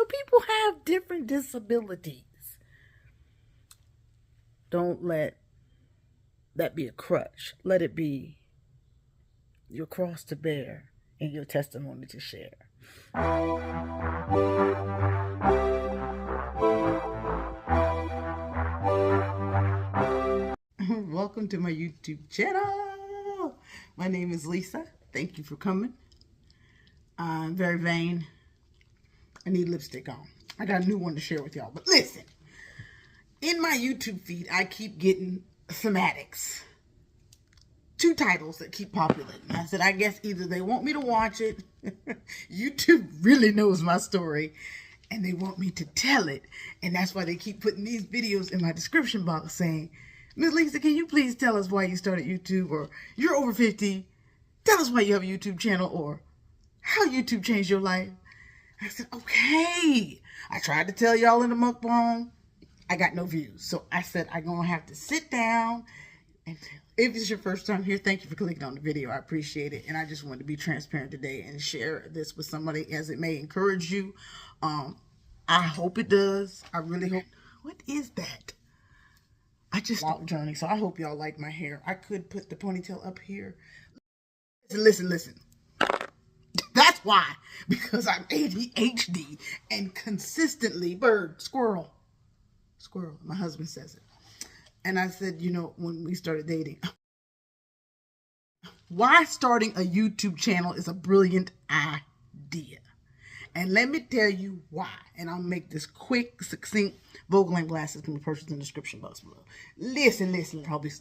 people have different disabilities. Don't let that be a crutch. Let it be your cross to bear and your testimony to share. Welcome to my YouTube channel. My name is Lisa. Thank you for coming. I'm very vain. I need lipstick on. I got a new one to share with y'all. But listen, in my YouTube feed, I keep getting thematics. 2 titles that keep populating. I said, I guess either they want me to watch it. YouTube really knows my story. And they want me to tell it. And that's why they keep putting these videos in my description box saying, Ms. Lisa, can you please tell us why you started YouTube? Or you're over 50. Tell us why you have a YouTube channel. Or how YouTube changed your life. I said, okay. I tried to tell y'all in the mukbang. I got no views. So I said, I'm going to have to sit down. And if it's your first time here, thank you for clicking on the video. I appreciate it. And I just wanted to be transparent today and share this with somebody as it may encourage you. I hope it does. I really hope. What is that? I just stopped journey. So I hope y'all like my hair. I could put the ponytail up here. Listen. That's why. Because I'm ADHD and consistently squirrel. My husband says it. And I said, you know, when we started dating, why starting a YouTube channel is a brilliant idea. And let me tell you why. And I'll make this quick, succinct. Vogeling glasses can be purchased in the description box below. Listen. Probably.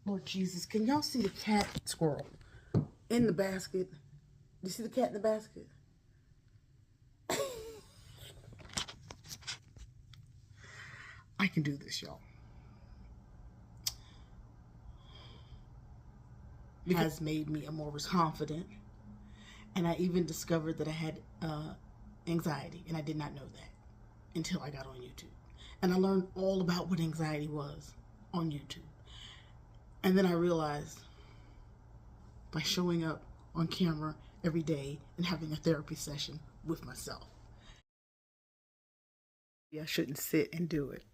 Lord Jesus, can y'all see the cat squirrel in the basket? You see the cat in the basket? I can do this, y'all. It has made me a more confident. And I even discovered that I had anxiety. And I did not know that until I got on YouTube. And I learned all about what anxiety was on YouTube. And then I realized by showing up on camera every day and having a therapy session with myself, I shouldn't sit and do it.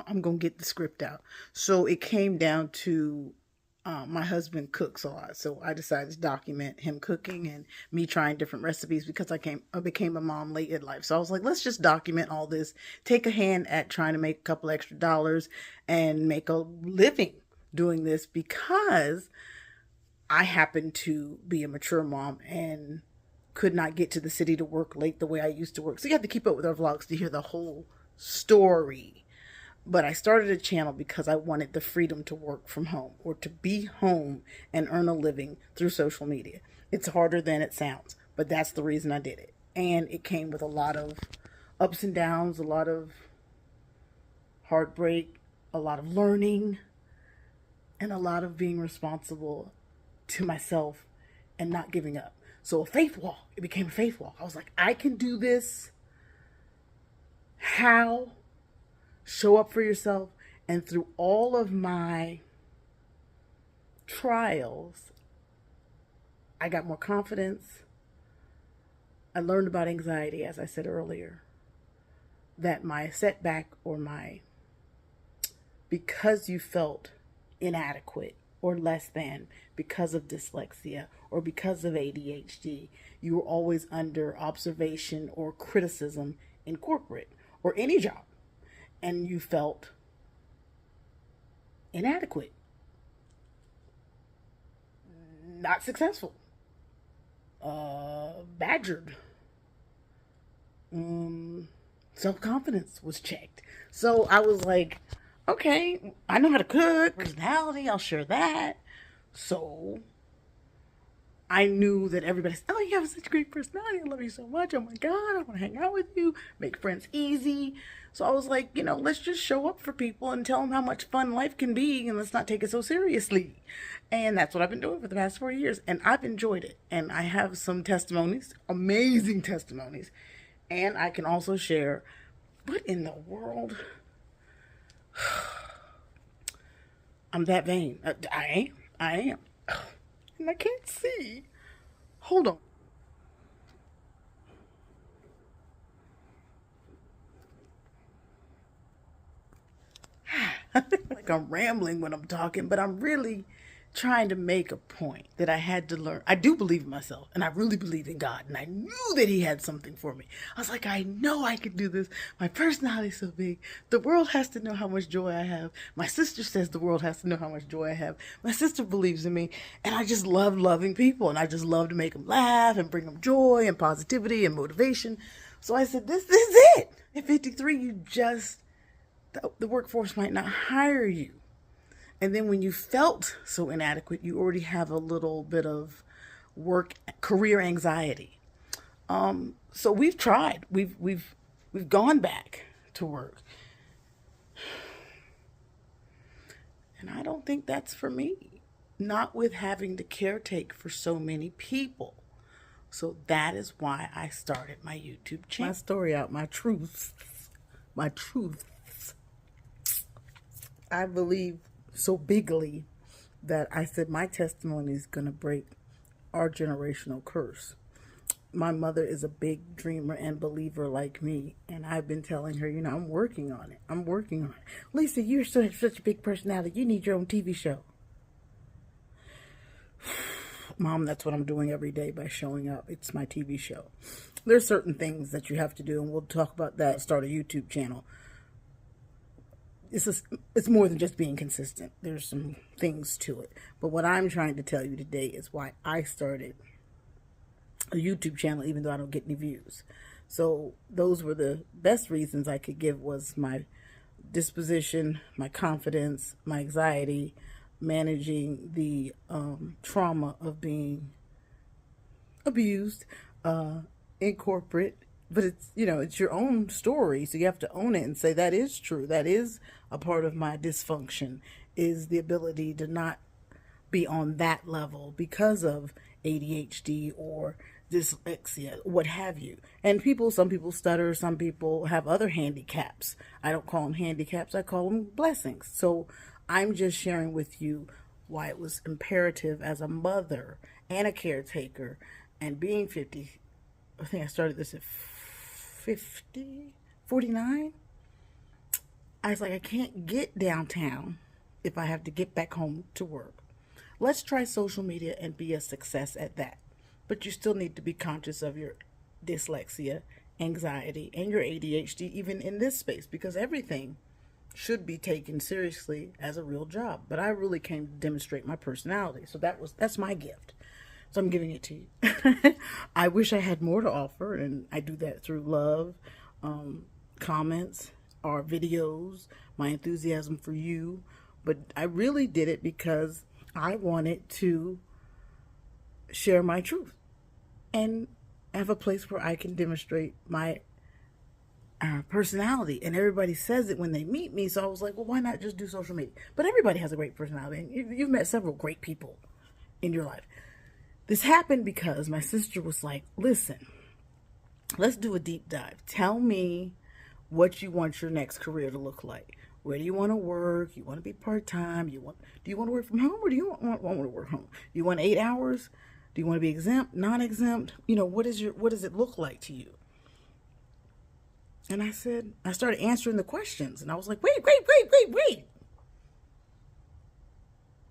I'm going to get the script out. So it came down to my husband cooks a lot. So I decided to document him cooking and me trying different recipes because I became a mom late in life. So I was like, let's just document all this, take a hand at trying to make a couple extra dollars and make a living doing this because I happen to be a mature mom and could not get to the city to work late the way I used to work. So you have to keep up with our vlogs to hear the whole story. But I started a channel because I wanted the freedom to work from home or to be home and earn a living through social media. It's harder than it sounds, but that's the reason I did it. And it came with a lot of ups and downs, a lot of heartbreak, a lot of learning, and a lot of being responsible to myself and not giving up. So a faith walk, it became a faith walk. I was like, I can do this. How? Show up for yourself. And through all of my trials, I got more confidence. I learned about anxiety, as I said earlier, that my setback or because you felt inadequate or less than because of dyslexia or because of ADHD, you were always under observation or criticism in corporate or any job, and you felt inadequate, not successful, badgered, self-confidence was checked. So I was like, okay, I know how to cook, personality, I'll share that. So I knew that everybody said, oh, you have such a great personality. I love you so much. Oh my God, I want to hang out with you, make friends easy. So I was like, you know, let's just show up for people and tell them how much fun life can be and let's not take it so seriously. And that's what I've been doing for the past 4 years. And I've enjoyed it. And I have some testimonies, amazing testimonies. And I can also share, what in the world? I'm that vain. I am. And I can't see. Hold on. like I'm rambling when I'm talking, but I'm really trying to make a point that I had to learn. I do believe in myself, and I really believe in God, and I knew that He had something for me. I was like, I know I can do this. My personality is so big. The world has to know how much joy I have. My sister says the world has to know how much joy I have. My sister believes in me, and I just love loving people, and I just love to make them laugh and bring them joy and positivity and motivation. So I said, this is it. At 53, the workforce might not hire you. And then when you felt so inadequate, you already have a little bit of career anxiety. So we've tried. We've gone back to work. And I don't think that's for me. Not with having to caretake for so many people. So that is why I started my YouTube channel. My story out, my truths. My truths. I believe so bigly that I said my testimony is going to break our generational curse. My mother is a big dreamer and believer like me, and I've been telling her, I'm working on it. I'm working on it. Lisa, you're such a big personality. You need your own TV show. Mom, that's what I'm doing every day by showing up. It's my TV show. There's certain things that you have to do, and we'll talk about that. Start a YouTube channel. It's more than just being consistent. There's some things to it. But what I'm trying to tell you today is why I started a YouTube channel, even though I don't get any views. So those were the best reasons I could give, was my disposition, my confidence, my anxiety, managing the trauma of being abused in corporate. But it's, it's your own story, so you have to own it and say, that is true. That is a part of my dysfunction, is the ability to not be on that level because of ADHD or dyslexia, what have you. And some people stutter, some people have other handicaps. I don't call them handicaps, I call them blessings. So I'm just sharing with you why it was imperative as a mother and a caretaker, and being 50, I think I started this at 49. I was like, I can't get downtown if I have to get back home to work. Let's try social media and be a success at that. But you still need to be conscious of your dyslexia, anxiety, and your ADHD, even in this space, because everything should be taken seriously as a real job. But I really came to demonstrate my personality. So that's my gift. So I'm giving it to you. I wish I had more to offer, and I do that through love, comments, or videos, my enthusiasm for you. But I really did it because I wanted to share my truth and have a place where I can demonstrate my personality. And everybody says it when they meet me, so I was like, well, why not just do social media? But everybody has a great personality, and you've met several great people in your life. This happened because my sister was like, listen, let's do a deep dive. Tell me what you want your next career to look like. Where do you want to work? You want to be part-time? Do you want to work from home, or do you want to work home? Do you want 8 hours? Do you want to be exempt, non-exempt? What does it look like to you? And I started answering the questions, and I was like, wait.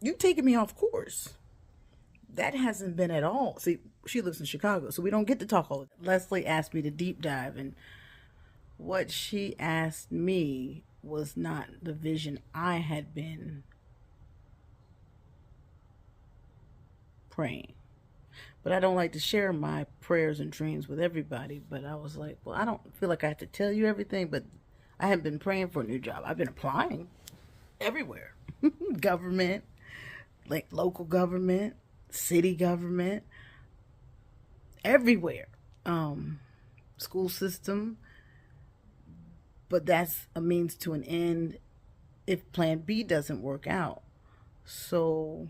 You've taken me off course. That hasn't been at all. See, she lives in Chicago, so we don't get to talk all the time. Leslie asked me to deep dive, and what she asked me was not the vision I had been praying. But I don't like to share my prayers and dreams with everybody. But I was like, well, I don't feel like I have to tell you everything, but I haven't been praying for a new job. I've been applying everywhere. Government, like local government, city government, everywhere. School system. But that's a means to an end if plan B doesn't work out. So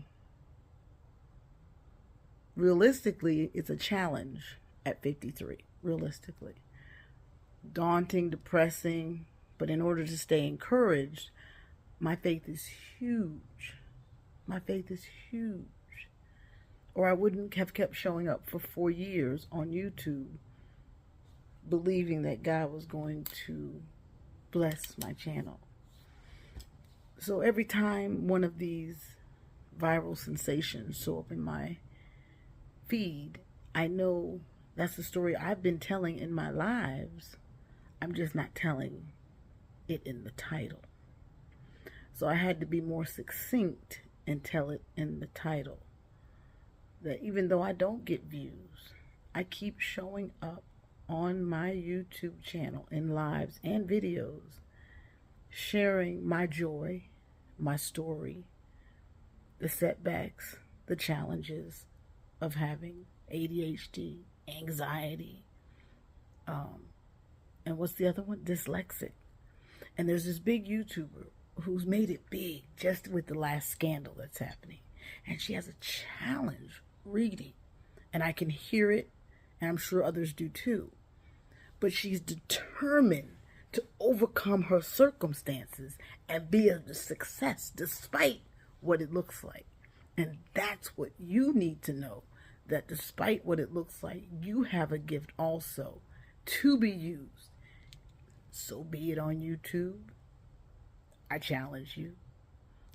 realistically, it's a challenge at 53, realistically. Daunting, depressing, but in order to stay encouraged, my faith is huge. My faith is huge. Or I wouldn't have kept showing up for 4 years on YouTube, believing that God was going to bless my channel. So every time one of these viral sensations show up in my feed, I know that's the story I've been telling in my lives. I'm just not telling it in the title. So I had to be more succinct and tell it in the title. That even though I don't get views, I keep showing up on my YouTube channel in lives and videos, sharing my joy, my story, the setbacks, the challenges of having ADHD, anxiety, and what's the other one? Dyslexic. And there's this big YouTuber who's made it big just with the last scandal that's happening. And she has a challenge reading. And I can hear it, and I'm sure others do too. But she's determined to overcome her circumstances and be a success despite what it looks like. And that's what you need to know, that despite what it looks like, you have a gift also to be used. So be it on YouTube. I challenge you.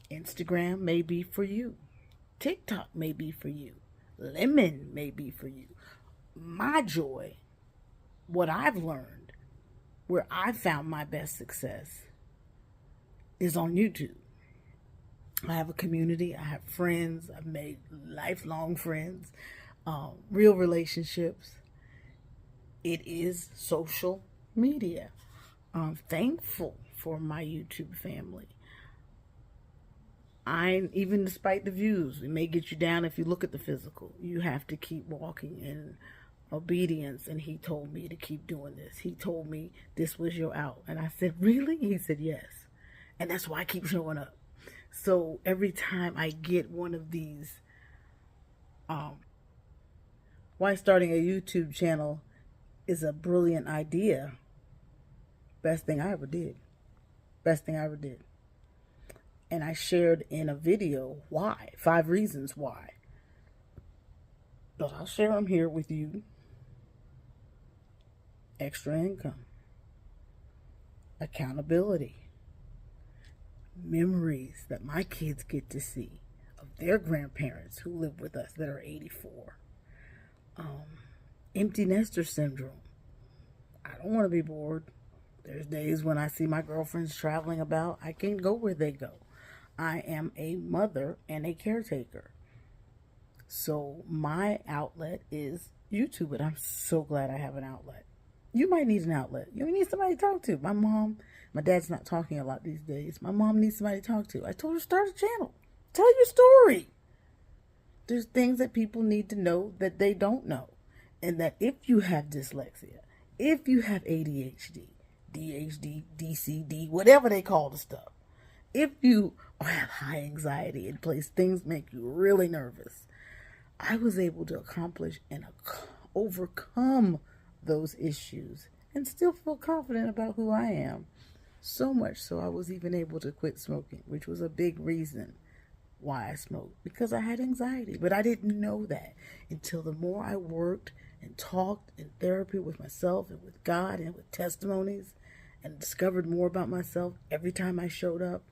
Instagram may be for you. TikTok may be for you. Lemon may be for you. My joy, what I've learned, where I found my best success, is on YouTube. I have a community. I have friends. I've made lifelong friends, real relationships. It is social media. I'm thankful for my YouTube family. Even despite the views, it may get you down if you look at the physical. You have to keep walking in obedience. And he told me to keep doing this. He told me this was your out. And I said, really? He said, yes. And that's why I keep showing up. So every time I get one of these, why starting a YouTube channel is a brilliant idea. Best thing I ever did. Best thing I ever did. And I shared in a video why. 5 reasons why. But I'll share them here with you. Extra income. Accountability. Memories that my kids get to see of their grandparents who live with us that are 84. Empty nester syndrome. I don't want to be bored. There's days when I see my girlfriends traveling about. I can't go where they go. I am a mother and a caretaker. So my outlet is YouTube, and I'm so glad I have an outlet. You might need an outlet. You need somebody to talk to. My dad's not talking a lot these days. My mom needs somebody to talk to. I told her, start a channel. Tell your story. There's things that people need to know that they don't know. And that if you have dyslexia, if you have ADHD, DHD, DCD, whatever they call the stuff, if you have high anxiety in place, things make you really nervous. I was able to accomplish and overcome those issues and still feel confident about who I am. So much so I was even able to quit smoking, which was a big reason why I smoked, because I had anxiety. But I didn't know that until the more I worked and talked in therapy with myself and with God and with testimonies and discovered more about myself every time I showed up,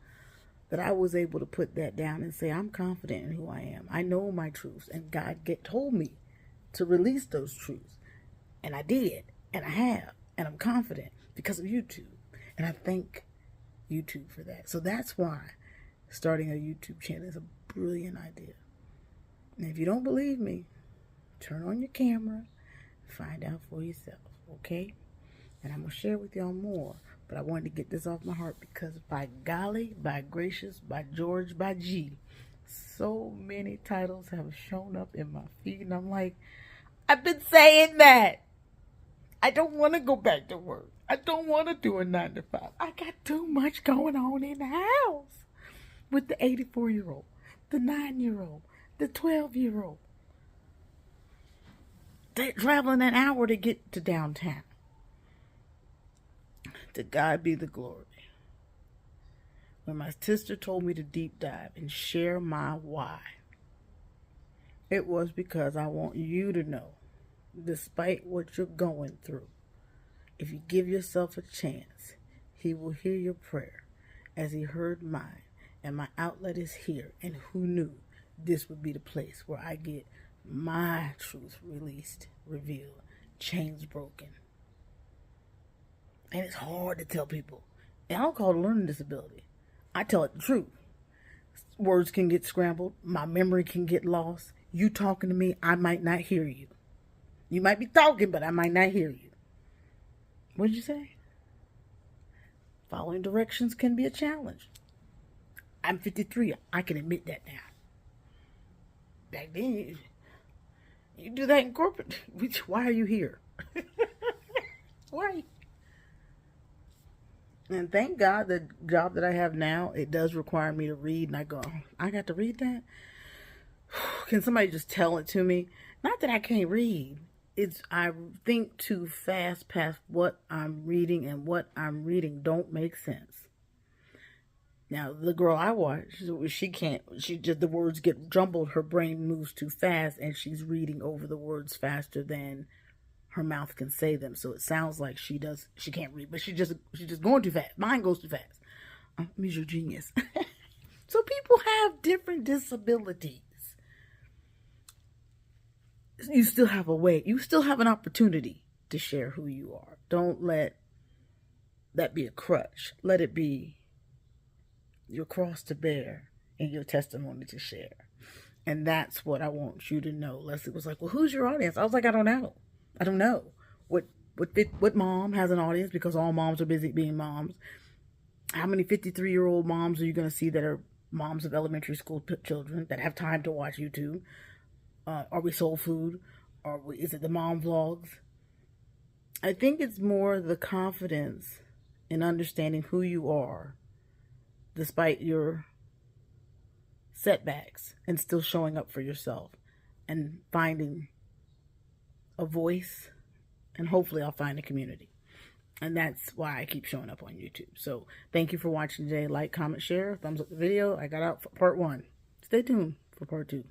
that I was able to put that down and say, I'm confident in who I am. I know my truths, and God told me to release those truths. And I did, and I have, and I'm confident because of YouTube. And I thank YouTube for that. So that's why starting a YouTube channel is a brilliant idea. And if you don't believe me, turn on your camera, find out for yourself, okay? And I'm going to share with y'all more. But I wanted to get this off my heart because by golly, by gracious, by George, by G, so many titles have shown up in my feed. And I'm like, I've been saying that. I don't want to go back to work. I don't want to do a 9 to 5. I got too much going on in the house with the 84-year-old, the 9-year-old, the 12-year-old. They're traveling an hour to get to downtown. To God be the glory. When my sister told me to deep dive and share my why, it was because I want you to know, despite what you're going through, if you give yourself a chance, he will hear your prayer as he heard mine. and my outlet is here. And who knew this would be the place where I get my truth released, revealed, chains broken. And it's hard to tell people. And I don't call it a learning disability. I tell it the truth. Words can get scrambled. My memory can get lost. You talking to me, I might not hear you. You might be talking, but I might not hear you. What did you say? Following directions can be a challenge. I'm 53. I can admit that now. Back then, you do that in corporate. Why are you here? Why? And thank God the job that I have now, it does require me to read. And I go, I got to read that? Can somebody just tell it to me? Not that I can't read. It's I think too fast past what I'm reading, and what I'm reading don't make sense. Now, the girl I watch, she can't, the words get jumbled. Her brain moves too fast, and she's reading over the words faster than her mouth can say them. So it sounds like she can't read, but she's just going too fast. Mine goes too fast. I'm your genius. So people have different disabilities. You still have a way. You still have an opportunity to share who you are. Don't let that be a crutch. Let it be your cross to bear and your testimony to share. And that's what I want you to know. Leslie was like, well, who's your audience? I was like, I don't know. I don't know what mom has an audience, because all moms are busy being moms. How many 53-year-old moms are you going to see that are moms of elementary school children that have time to watch YouTube? Are we soul food? Is it the mom vlogs? I think it's more the confidence in understanding who you are despite your setbacks, and still showing up for yourself and finding a voice, and hopefully I'll find a community. And that's why I keep showing up on YouTube. So thank you for watching today. Like, comment, share, thumbs up the video. I got out for part 1. Stay tuned for part 2.